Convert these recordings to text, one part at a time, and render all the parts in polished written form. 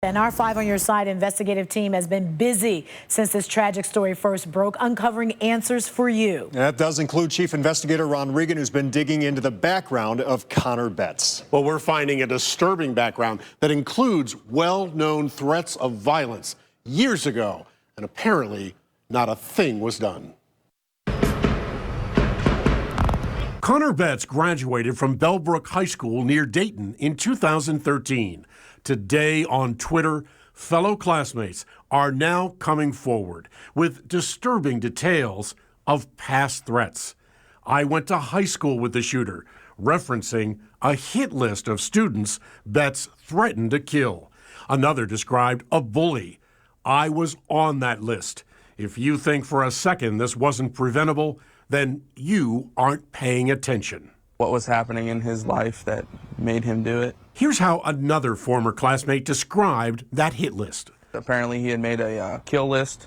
And our 5 on Your Side investigative team has been busy since this tragic story first broke, uncovering answers for you. That does include Chief Investigator Ron Regan, who's been digging into the background of Connor Betts. Well, we're finding a disturbing background that includes well-known threats of violence years ago, and apparently not a thing was done. Connor Betts graduated from Bellbrook High School near Dayton in 2013. Today on Twitter, fellow classmates are now coming forward with disturbing details of past threats. I went to high school with the shooter, referencing a hit list of students Betts threatened to kill. Another described a bully. I was on that list. If you think for a second this wasn't preventable, then you aren't paying attention. What was happening in his life that made him do it? Here's how another former classmate described that hit list. Apparently he had made a kill list,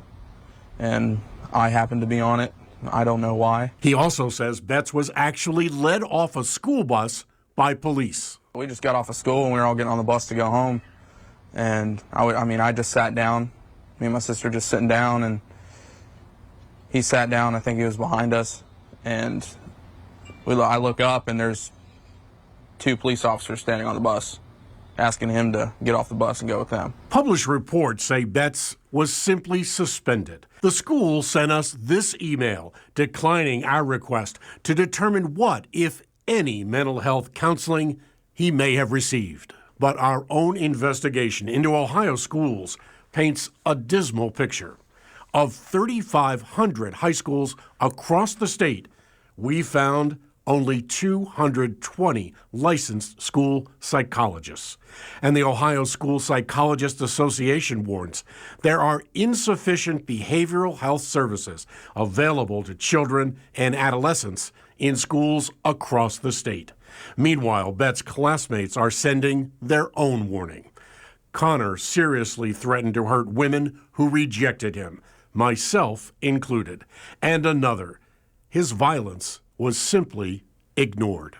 and I happened to be on it. I don't know why. He also says Betts was actually led off a school bus by police. We just got off of school and we were all getting on the bus to go home. And I just sat down. Me and my sister just sitting down, and he sat down. I think he was behind us. And I look up, and there's 2 police officers standing on the bus, asking him to get off the bus and go with them. Published reports say Betts was simply suspended. The school sent us this email declining our request to determine what, if any, mental health counseling he may have received. But our own investigation into Ohio schools paints a dismal picture. Of 3,500 high schools across the state, we found only 220 licensed school psychologists. And the Ohio School Psychologists Association warns there are insufficient behavioral health services available to children and adolescents in schools across the state. Meanwhile, Betts' classmates are sending their own warning. Connor seriously threatened to hurt women who rejected him, myself included. And another, his violence was simply ignored.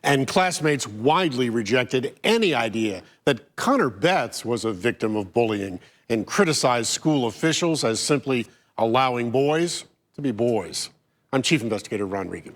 And classmates widely rejected any idea that Connor Betts was a victim of bullying and criticized school officials as simply allowing boys to be boys. I'm Chief Investigator Ron Regan.